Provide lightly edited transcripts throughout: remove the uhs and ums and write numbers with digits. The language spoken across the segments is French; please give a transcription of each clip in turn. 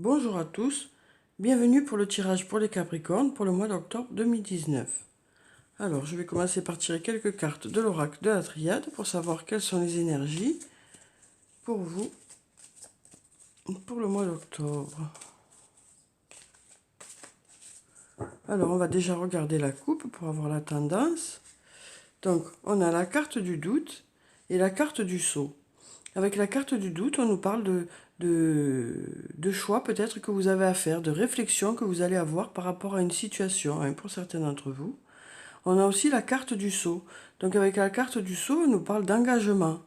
Bonjour à tous, bienvenue pour le tirage pour les Capricornes pour le mois d'octobre 2019. Alors, je vais commencer par tirer quelques cartes de l'oracle de la Triade pour savoir quelles sont les énergies pour vous pour le mois d'octobre. Alors, on va déjà regarder la coupe pour avoir la tendance. Donc, on a la carte du doute et la carte du sceau. Avec la carte du doute, on nous parle de choix peut-être que vous avez à faire, de réflexion que vous allez avoir par rapport à une situation, hein, pour certains d'entre vous. On a aussi la carte du sceau. Donc avec la carte du sceau, on nous parle d'engagement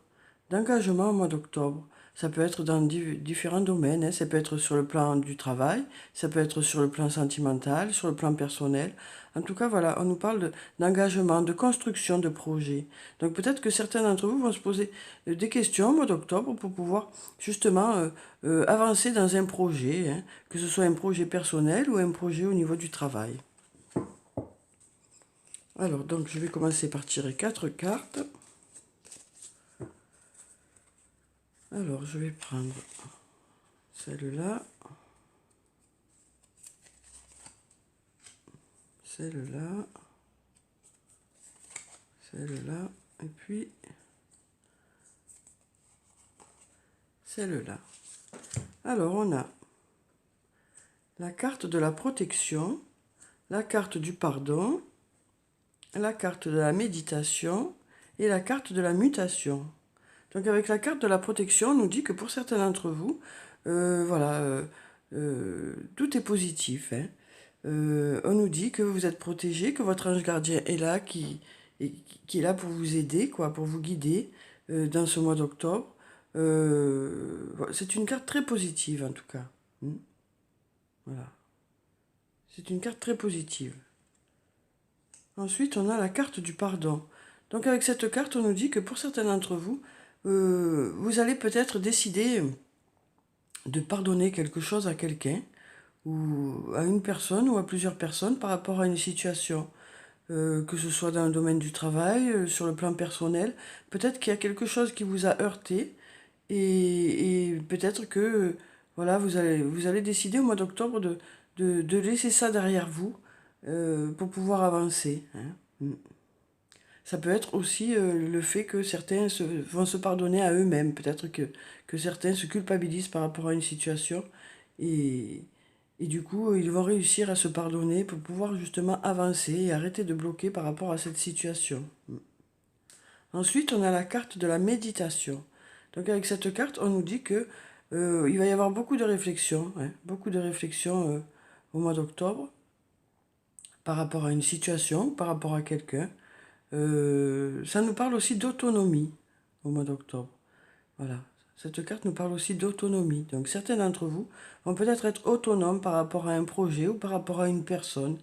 au mois d'octobre. Ça peut être dans différents domaines, hein. Ça peut être sur le plan du travail, ça peut être sur le plan sentimental, sur le plan personnel. En tout cas, voilà, on nous parle d'engagement, de construction de projets. Donc peut-être que certains d'entre vous vont se poser des questions au mois d'octobre pour pouvoir justement avancer dans un projet, hein, que ce soit un projet personnel ou un projet au niveau du travail. Alors, donc, je vais commencer par tirer 4 cartes. Alors, je vais prendre celle-là, celle-là, celle-là, et puis celle-là. Alors, on a la carte de la protection, la carte du pardon, la carte de la méditation et la carte de la mutation. Donc avec la carte de la protection, on nous dit que pour certains d'entre vous, voilà, tout est positif, hein. On nous dit que vous êtes protégé, que votre ange gardien est là, qui est là pour vous aider, quoi, pour vous guider dans ce mois d'octobre. C'est une carte très positive en tout cas. Voilà. C'est une carte très positive. Ensuite, on a la carte du pardon. Donc avec cette carte, on nous dit que pour certains d'entre vous, vous allez peut-être décider de pardonner quelque chose à quelqu'un, ou à une personne, ou à plusieurs personnes par rapport à une situation. Que ce soit dans le domaine du travail, sur le plan personnel. Peut-être qu'il y a quelque chose qui vous a heurté, et peut-être que voilà, vous allez décider au mois d'octobre de laisser ça derrière vous pour pouvoir avancer, hein. Ça peut être aussi le fait que certains vont se pardonner à eux-mêmes. Peut-être que certains se culpabilisent par rapport à une situation et, et du coup, ils vont réussir à se pardonner pour pouvoir justement avancer et arrêter de bloquer par rapport à cette situation. Ensuite, on a la carte de la méditation. Donc avec cette carte, on nous dit que il va y avoir beaucoup de réflexions, hein, beaucoup de réflexions au mois d'octobre par rapport à une situation, par rapport à quelqu'un. Ça nous parle aussi d'autonomie au mois d'octobre. Voilà. Cette carte nous parle aussi d'autonomie. Donc certains d'entre vous vont peut-être être autonomes par rapport à un projet ou par rapport à une personne.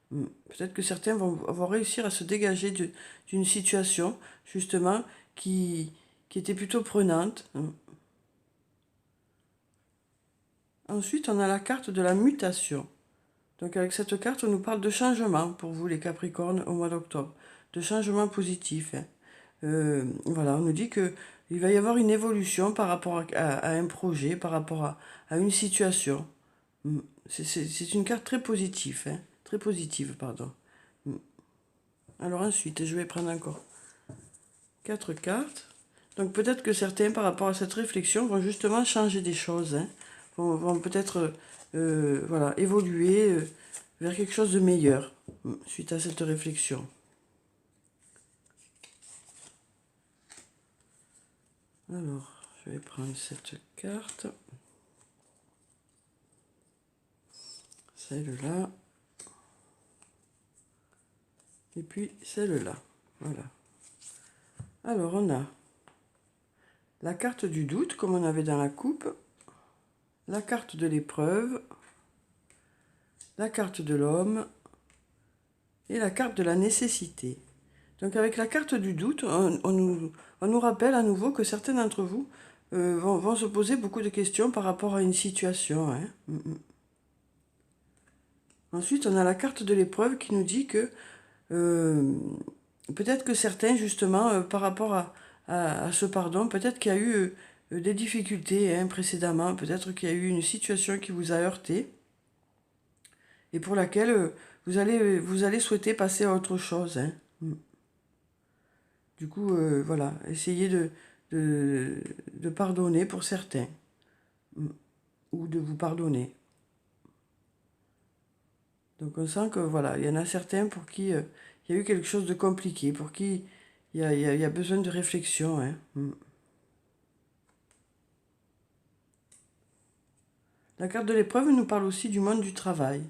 Peut-être que certains vont réussir à se dégager d'une situation, justement, qui était plutôt prenante. Ensuite, on a la carte de la mutation. Donc avec cette carte, on nous parle de changement pour vous, les Capricornes, au mois d'octobre. De changement positif, hein. Voilà, on nous dit que il va y avoir une évolution par rapport à un projet, par rapport à une situation. C'est une carte très positive, hein, très positive, pardon. Alors ensuite, je vais prendre encore 4 cartes. Donc peut-être que certains, par rapport à cette réflexion, vont justement changer des choses, hein, vont peut-être voilà, évoluer vers quelque chose de meilleur suite à cette réflexion. Alors, je vais prendre cette carte. Celle-là. Et puis celle-là. Voilà. Alors, on a la carte du doute, comme on avait dans la coupe. La carte de l'épreuve. La carte de l'homme. Et la carte de la nécessité. Donc avec la carte du doute, on nous rappelle à nouveau que certains d'entre vous vont se poser beaucoup de questions par rapport à une situation, hein. Ensuite, on a la carte de l'épreuve qui nous dit que peut-être que certains, justement, par rapport à ce pardon, peut-être qu'il y a eu des difficultés hein, précédemment. Peut-être qu'il y a eu une situation qui vous a heurté et pour laquelle vous allez souhaiter passer à autre chose. Hein. Du coup, voilà, essayez de pardonner pour certains ou de vous pardonner. Donc on sent que voilà, il y en a certains pour qui il y a eu quelque chose de compliqué, pour qui il y a besoin de réflexion. Hein. La carte de l'épreuve nous parle aussi du monde du travail.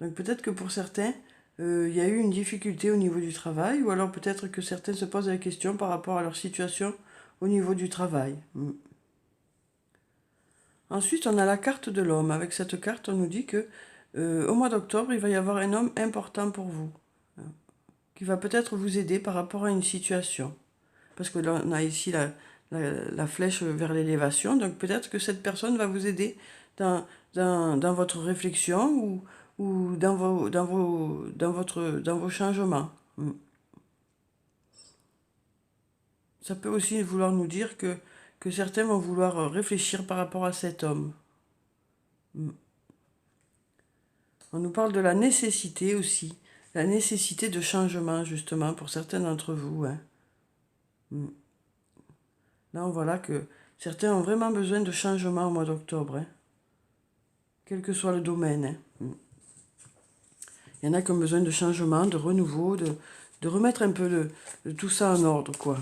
Donc peut-être que pour certains, il y a eu une difficulté au niveau du travail, ou alors peut-être que certains se posent la question par rapport à leur situation au niveau du travail. Ensuite, on a la carte de l'homme. Avec cette carte, on nous dit que au mois d'octobre, il va y avoir un homme important pour vous, qui va peut-être vous aider par rapport à une situation. Parce que là, on a ici la flèche vers l'élévation, donc peut-être que cette personne va vous aider dans votre réflexion ou dans vos changements. Ça peut aussi vouloir nous dire que certains vont vouloir réfléchir par rapport à cet homme. On nous parle de la nécessité aussi, la nécessité de changement justement pour certains d'entre vous. Hein. Là, on voit là que certains ont vraiment besoin de changement au mois d'octobre, hein. Quel que soit le domaine. Hein. Il y en a qui ont besoin de changement, de renouveau, de remettre un peu de tout ça en ordre, quoi.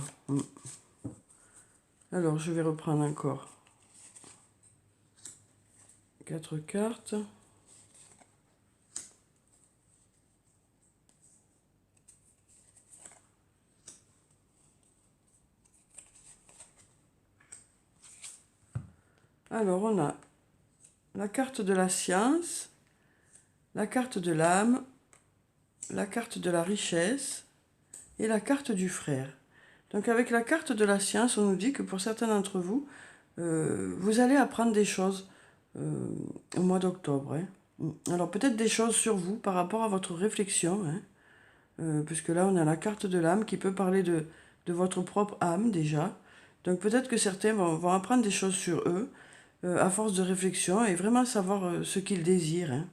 Alors, je vais reprendre encore 4 cartes. Alors, on a la carte de la science, la carte de l'âme, la carte de la richesse et la carte du frère. Donc avec la carte de la science, on nous dit que pour certains d'entre vous, vous allez apprendre des choses au mois d'octobre. Hein. Alors peut-être des choses sur vous par rapport à votre réflexion, hein, puisque là on a la carte de l'âme qui peut parler de votre propre âme déjà. Donc peut-être que certains vont apprendre des choses sur eux à force de réflexion et vraiment savoir ce qu'ils désirent. Hein.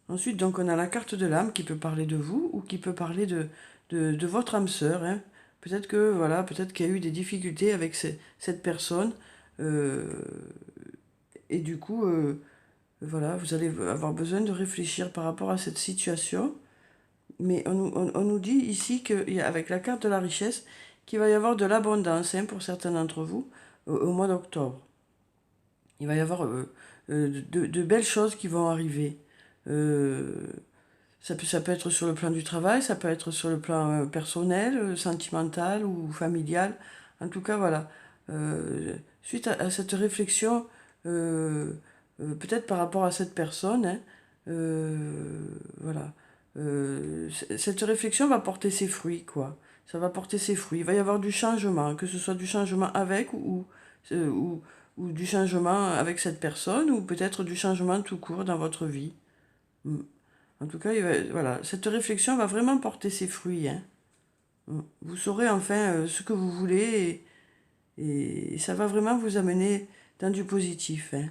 Ensuite, donc, on a la carte de l'âme qui peut parler de vous ou qui peut parler de votre âme sœur. Hein. Peut-être que voilà, peut-être qu'il y a eu des difficultés avec cette personne et du coup, voilà, vous allez avoir besoin de réfléchir par rapport à cette situation. Mais on nous dit ici qu'avec la carte de la richesse, qu'il va y avoir de l'abondance hein, pour certains d'entre vous au mois d'octobre. Il va y avoir de belles choses qui vont arriver. Ça peut être sur le plan du travail, ça peut être sur le plan personnel, sentimental ou familial. En tout cas, voilà. Suite à cette réflexion, peut-être par rapport à cette personne, hein, voilà. Cette réflexion va porter ses fruits, quoi. Ça va porter ses fruits. Il va y avoir du changement, que ce soit du changement avec ou du changement avec cette personne, ou peut-être du changement tout court dans votre vie. En tout cas, voilà, cette réflexion va vraiment porter ses fruits. Hein. Vous saurez enfin ce que vous voulez et ça va vraiment vous amener dans du positif. Hein.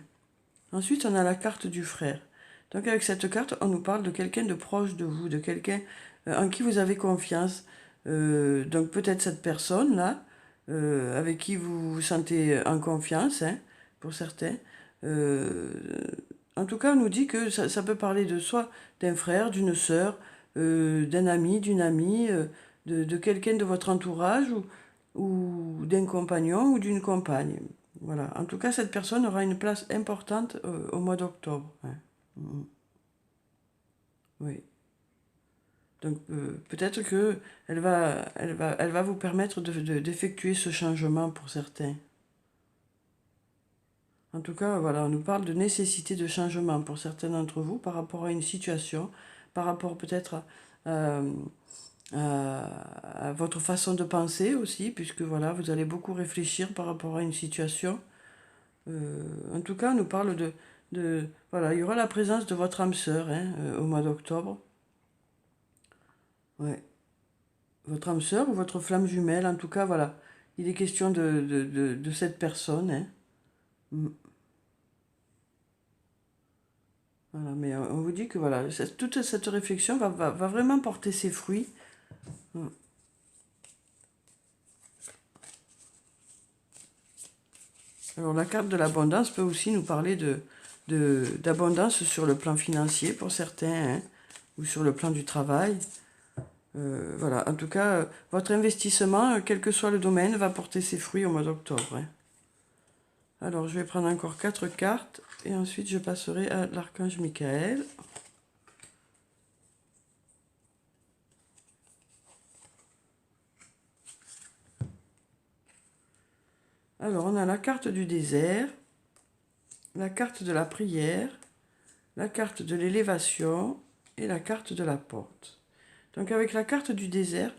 Ensuite, on a la carte du frère. Donc avec cette carte, on nous parle de quelqu'un de proche de vous, de quelqu'un en qui vous avez confiance. Donc peut-être cette personne-là, avec qui vous vous sentez en confiance, hein, pour certains. En tout cas, on nous dit que ça peut parler de soit d'un frère, d'une sœur, d'un ami, d'une amie, de quelqu'un de votre entourage ou d'un compagnon ou d'une compagne. Voilà. En tout cas, cette personne aura une place importante au mois d'octobre. Hein. Oui. Donc peut-être que elle va vous permettre d'effectuer ce changement pour certains. En tout cas, voilà, on nous parle de nécessité de changement pour certains d'entre vous par rapport à une situation, par rapport peut-être à votre façon de penser aussi, puisque voilà, vous allez beaucoup réfléchir par rapport à une situation. En tout cas, on nous parle voilà, il y aura la présence de votre âme sœur hein, au mois d'octobre. Ouais. Votre âme sœur ou votre flamme jumelle, en tout cas, voilà. il est question de cette personne. Hein. Mm. Voilà, mais on vous dit que voilà, toute cette réflexion va vraiment porter ses fruits. Mm. Alors la carte de l'abondance peut aussi nous parler d'abondance sur le plan financier pour certains, hein, ou sur le plan du travail. Voilà, en tout cas, votre investissement, quel que soit le domaine, va porter ses fruits au mois d'octobre. Hein. Alors, je vais prendre encore 4 cartes et ensuite je passerai à l'archange Michael. Alors, on a la carte du désert, la carte de la prière, la carte de l'élévation et la carte de la porte. Donc, avec la carte du désert,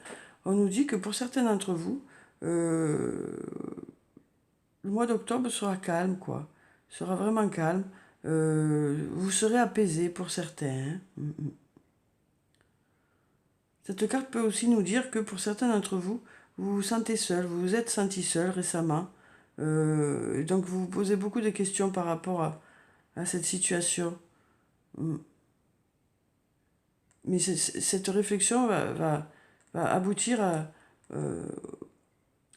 on nous dit que pour certains d'entre vous, le mois d'octobre sera calme, quoi. Sera vraiment calme. Vous serez apaisé pour certains. Hein. Cette carte peut aussi nous dire que pour certains d'entre vous, vous vous sentez seul, vous vous êtes senti seul récemment. Et donc vous vous posez beaucoup de questions par rapport à cette situation. Mais cette réflexion va aboutir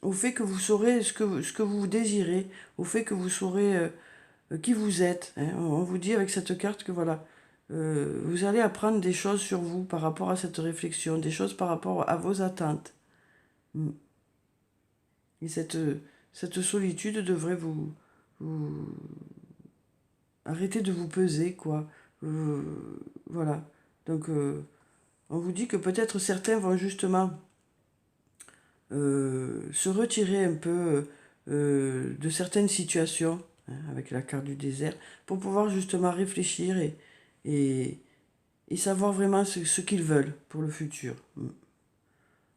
au fait que vous saurez ce que vous désirez, au fait que vous saurez qui vous êtes. Hein. On vous dit avec cette carte que voilà, vous allez apprendre des choses sur vous par rapport à cette réflexion, des choses par rapport à vos attentes. Et cette solitude devrait vous arrêter de vous peser, quoi. Voilà. Donc, on vous dit que peut-être certains vont justement se retirer un peu de certaines situations, hein, avec la carte du désert, pour pouvoir justement réfléchir et savoir vraiment ce qu'ils veulent pour le futur.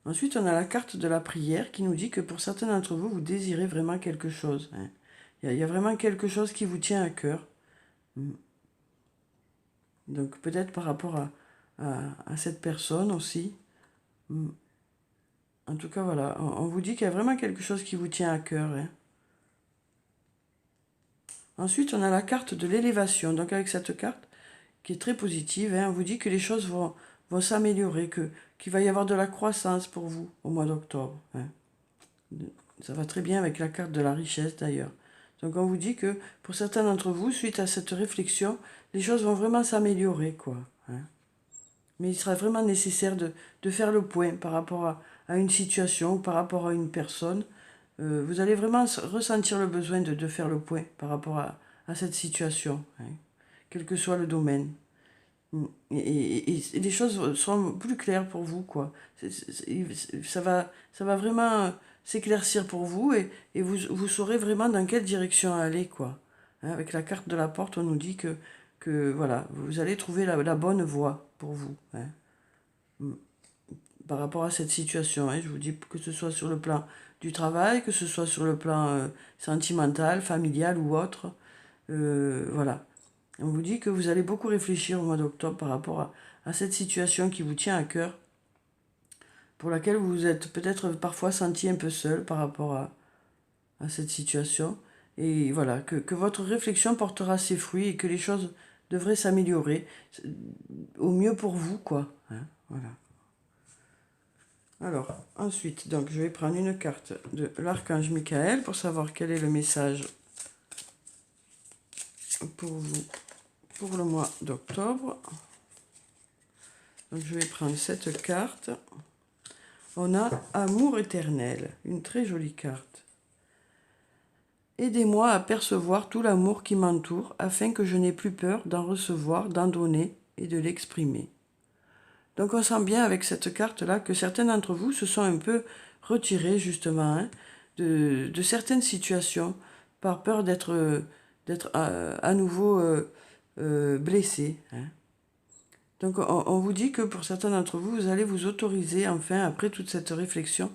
Ensuite, on a la carte de la prière qui nous dit que pour certains d'entre vous, vous désirez vraiment quelque chose. Hein. Il y a vraiment quelque chose qui vous tient à cœur. Donc peut-être par rapport à cette personne aussi. En tout cas, voilà, on vous dit qu'il y a vraiment quelque chose qui vous tient à cœur. Hein. Ensuite, on a la carte de l'élévation. Donc avec cette carte, qui est très positive, hein, on vous dit que les choses vont s'améliorer, qu'il va y avoir de la croissance pour vous au mois d'octobre. Hein. Ça va très bien avec la carte de la richesse d'ailleurs. Donc on vous dit que pour certains d'entre vous, suite à cette réflexion, les choses vont vraiment s'améliorer, quoi. Hein. Mais il sera vraiment nécessaire de faire le point par rapport à une situation, par rapport à une personne. Vous allez vraiment ressentir le besoin de faire le point par rapport à cette situation, hein, quel que soit le domaine. Et les choses seront plus claires pour vous, quoi. Ça va vraiment s'éclaircir pour vous et vous saurez vraiment dans quelle direction aller, quoi. Hein, avec la carte de la porte, on nous dit que voilà, vous allez trouver la bonne voie pour vous. Hein, par rapport à cette situation. Hein, je vous dis que ce soit sur le plan du travail, que ce soit sur le plan sentimental, familial ou autre. Voilà. On vous dit que vous allez beaucoup réfléchir au mois d'octobre par rapport à cette situation qui vous tient à cœur, pour laquelle vous vous êtes peut-être parfois senti un peu seul par rapport à cette situation. Et voilà, que votre réflexion portera ses fruits et que les choses devraient s'améliorer au mieux pour vous, quoi. Hein, voilà. Alors, ensuite, donc, je vais prendre une carte de l'archange Michael pour savoir quel est le message pour vous pour le mois d'octobre. Donc, je vais prendre cette carte. On a Amour éternel, une très jolie carte. Aidez-moi à percevoir tout l'amour qui m'entoure afin que je n'ai plus peur d'en recevoir, d'en donner et de l'exprimer. Donc on sent bien avec cette carte-là que certains d'entre vous se sont un peu retirés justement, hein, de certaines situations par peur d'être à nouveau blessés. Hein. Donc on vous dit que pour certains d'entre vous, vous allez vous autoriser enfin, après toute cette réflexion,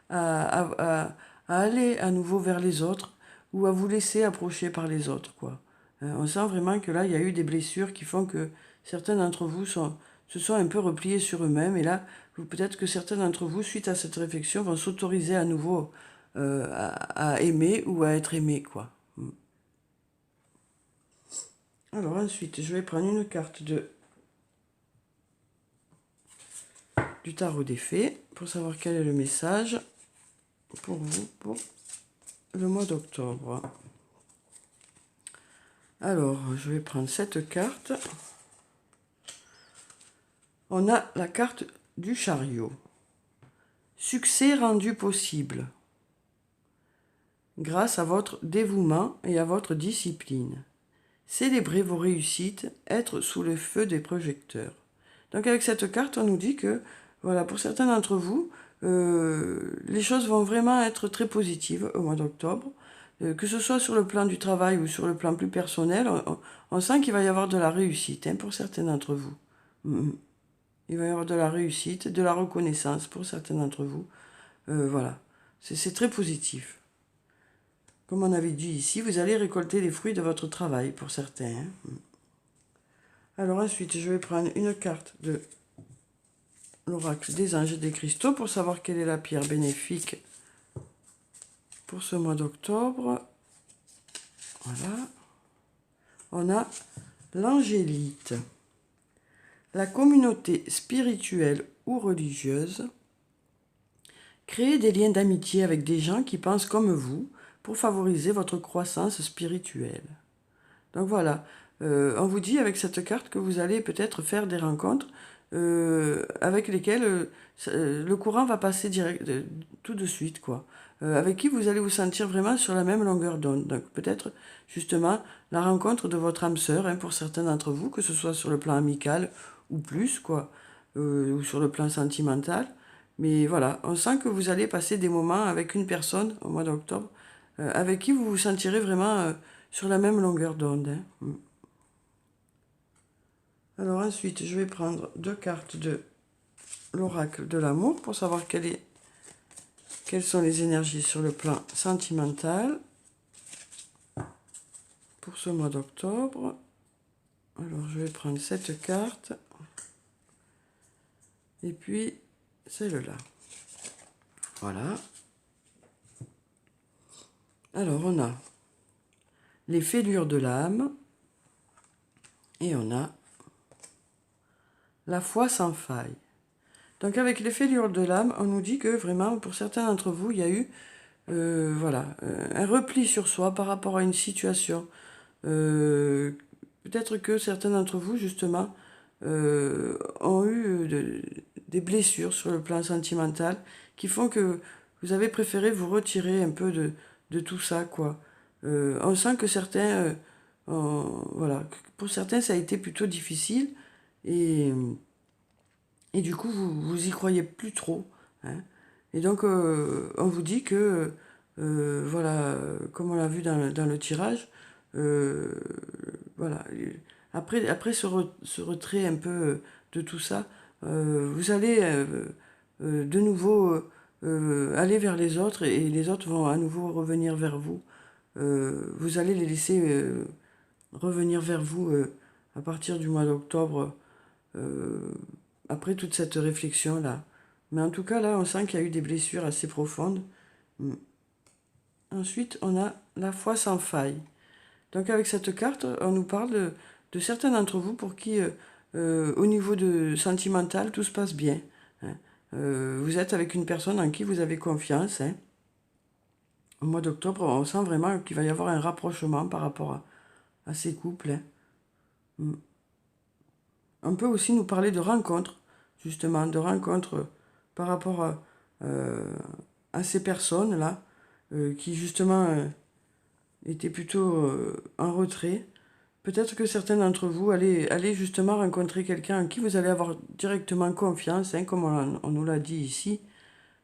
à aller à nouveau vers les autres ou à vous laisser approcher par les autres, quoi. On sent vraiment que là, il y a eu des blessures qui font que certains d'entre vous se sont un peu repliés sur eux-mêmes. Et là, peut-être que certains d'entre vous, suite à cette réflexion, vont s'autoriser à nouveau à aimer ou à être aimé, quoi. Alors ensuite, je vais prendre une carte du tarot des fées pour savoir quel est le message pour vous pour le mois d'octobre. Alors, je vais prendre cette carte. On a la carte du chariot. Succès rendu possible grâce à votre dévouement et à votre discipline. Célébrez vos réussites, être sous le feu des projecteurs. Donc avec cette carte, on nous dit que, voilà, pour certains d'entre vous, les choses vont vraiment être très positives au mois d'octobre. Que ce soit sur le plan du travail ou sur le plan plus personnel, on sent qu'il va y avoir de la réussite pour certains d'entre vous. Il va y avoir de la réussite, de la reconnaissance pour certains d'entre vous. Voilà, c'est très positif. Comme on avait dit ici, vous allez récolter les fruits de votre travail pour certains. Alors ensuite, je vais prendre une carte de l'oracle des anges et des cristaux pour savoir quelle est la pierre bénéfique pour ce mois d'octobre. Voilà. On a l'angélite. La communauté spirituelle ou religieuse. Créez des liens d'amitié avec des gens qui pensent comme vous pour favoriser votre croissance spirituelle. Donc voilà, on vous dit avec cette carte que vous allez peut-être faire des rencontres avec lesquelles le courant va passer direct, tout de suite, quoi. Avec qui vous allez vous sentir vraiment sur la même longueur d'onde. Donc peut-être justement la rencontre de votre âme sœur, pour certains d'entre vous, que ce soit sur le plan amical ou plus, quoi, ou sur le plan sentimental. Mais voilà, on sent que vous allez passer des moments avec une personne au mois d'octobre, avec qui vous vous sentirez vraiment sur la même longueur d'onde. Alors ensuite, je vais prendre 2 cartes de l'oracle de l'amour pour savoir quelles sont les énergies sur le plan sentimental pour ce mois d'octobre. Alors je vais prendre cette carte et puis celle-là. Voilà. Alors on a les fêlures de l'âme et on a la foi sans faille. Donc avec les fêlures de l'âme, on nous dit que vraiment, pour certains d'entre vous, il y a eu un repli sur soi par rapport à une situation. Peut-être que certains d'entre vous, justement, ont eu des blessures sur le plan sentimental qui font que vous avez préféré vous retirer un peu de tout ça, quoi. On sent que certains, voilà, pour certains, ça a été plutôt difficile et du coup, vous y croyez plus trop. Et donc, on vous dit que, voilà, comme on l'a vu dans le tirage, voilà, après ce retrait un peu de tout ça, vous allez de nouveau aller vers les autres et les autres vont à nouveau revenir vers vous. Vous allez les laisser revenir vers vous à partir du mois d'octobre. Après toute cette réflexion-là. Mais en tout cas, là, on sent qu'il y a eu des blessures assez profondes. Ensuite, on a la foi sans faille. Donc avec cette carte, on nous parle de certains d'entre vous pour qui, au niveau sentimental, tout se passe bien. Vous êtes avec une personne en qui vous avez confiance. Au mois d'octobre, on sent vraiment qu'il va y avoir un rapprochement par rapport à ces couples. On peut aussi nous parler de rencontres, justement, de rencontres par rapport à ces personnes-là, qui justement étaient plutôt en retrait. Peut-être que certains d'entre vous allez justement rencontrer quelqu'un en qui vous allez avoir directement confiance, comme on nous l'a dit ici.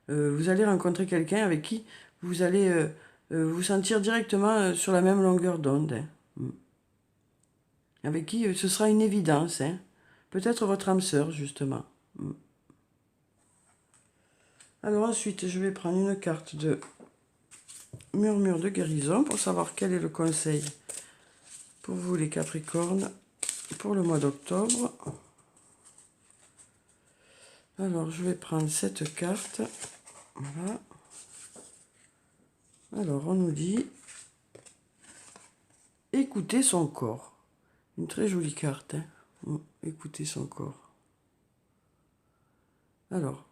Vous allez rencontrer quelqu'un avec qui vous allez vous sentir directement sur la même longueur d'onde. Avec qui ce sera une évidence. Peut-être votre âme sœur, justement. Alors ensuite, je vais prendre une carte de murmure de guérison pour savoir quel est le conseil pour vous, les Capricornes, pour le mois d'octobre. Alors, je vais prendre cette carte. Voilà. Alors, on nous dit écouter son corps. Une très jolie carte, hein. Écouter son corps. Alors,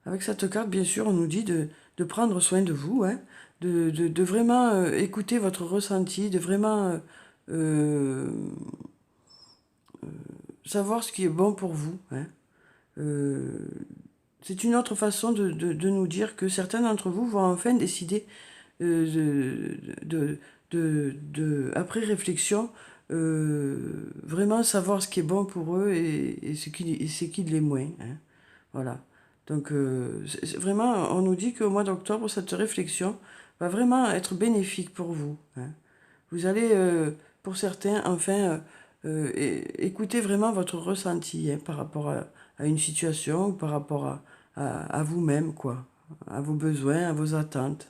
avec cette carte, bien sûr, on nous dit de prendre soin de vous, hein, de vraiment écouter votre ressenti, de vraiment savoir ce qui est bon pour vous, hein. C'est une autre façon de nous dire que certains d'entre vous vont enfin décider après réflexion, vraiment savoir ce qui est bon pour eux et ce qui l'est moins, hein. Voilà. Donc, vraiment, on nous dit qu'au mois d'octobre, cette réflexion va vraiment être bénéfique pour vous, hein. Vous allez, pour certains, enfin, écouter vraiment votre ressenti, hein, par rapport à une situation ou par rapport à vous-même, quoi, à vos besoins, à vos attentes.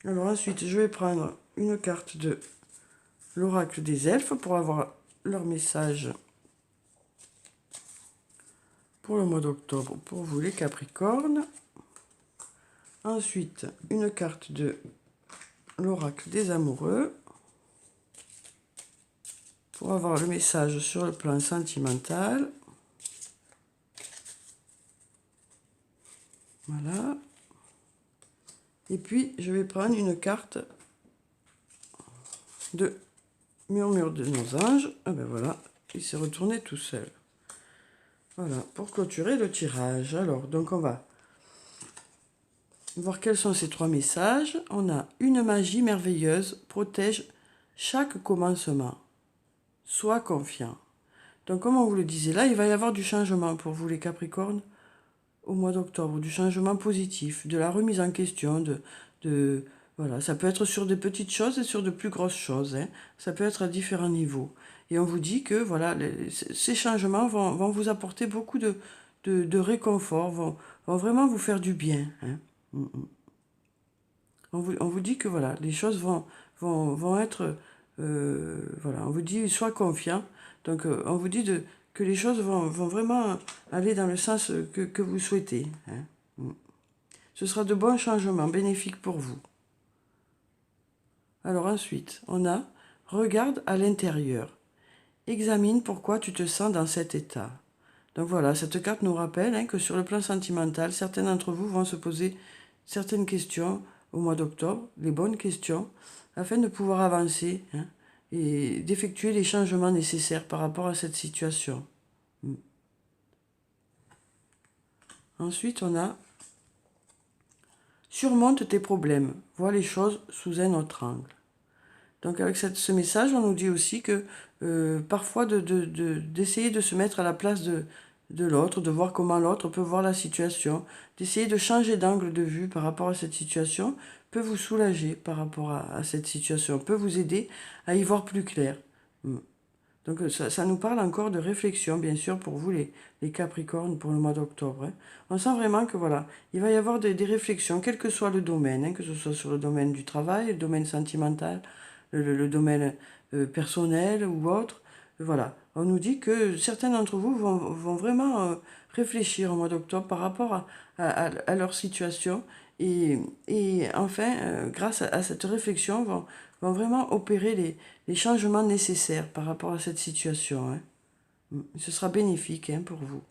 Alors ensuite, je vais prendre une carte de l'oracle des elfes pour avoir leur message pour le mois d'octobre pour vous les Capricornes. Ensuite, une carte de l'oracle des amoureux pour avoir le message sur le plan sentimental. Voilà. Et puis, je vais prendre une carte de murmure de nos anges. Ah ben voilà, il s'est retourné tout seul. Voilà, pour clôturer le tirage. Alors, donc on va voir quels sont ces trois messages. On a une magie merveilleuse protège chaque commencement. Sois confiant. Donc, comme on vous le disait là, il va y avoir du changement pour vous les Capricornes au mois d'octobre, du changement positif, de la remise en question, voilà, ça peut être sur des petites choses et sur de plus grosses choses, hein. Ça peut être à différents niveaux. Et on vous dit que voilà, ces changements vont vous apporter beaucoup de réconfort, vont vraiment vous faire du bien, hein. On vous dit que voilà, les choses vont être... voilà, on vous dit sois confiant. Donc on vous dit que les choses vont vraiment aller dans le sens que vous souhaitez, hein. Ce sera de bons changements bénéfiques pour vous. Alors ensuite, on a regarde à l'intérieur. Examine pourquoi tu te sens dans cet état. Donc voilà, cette carte nous rappelle, hein, que sur le plan sentimental, certains d'entre vous vont se poser certaines questions au mois d'octobre, les bonnes questions, afin de pouvoir avancer, hein, et d'effectuer les changements nécessaires par rapport à cette situation. Ensuite, on a surmonte tes problèmes, vois les choses sous un autre angle. Donc avec ce message, on nous dit aussi que parfois d'essayer de se mettre à la place de l'autre, de voir comment l'autre peut voir la situation, d'essayer de changer d'angle de vue par rapport à cette situation, peut vous soulager par rapport à cette situation, peut vous aider à y voir plus clair. Donc ça nous parle encore de réflexion, bien sûr, pour vous les Capricornes pour le mois d'octobre, hein. On sent vraiment que voilà, il va y avoir des réflexions, quel que soit le domaine, hein, que ce soit sur le domaine du travail, le domaine sentimental, le domaine personnel ou autre. Voilà, on nous dit que certains d'entre vous vont vraiment réfléchir au mois d'octobre par rapport à leur situation et enfin, grâce à cette réflexion, vont vraiment opérer les changements nécessaires par rapport à cette situation, hein. Ce sera bénéfique, hein, pour vous.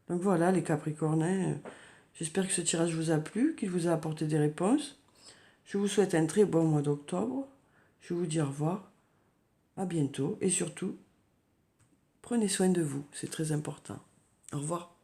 Donc voilà les Capricornes, hein, j'espère que ce tirage vous a plu, qu'il vous a apporté des réponses. Je vous souhaite un très bon mois d'octobre. Je vous dis au revoir, à bientôt et surtout, prenez soin de vous, c'est très important. Au revoir.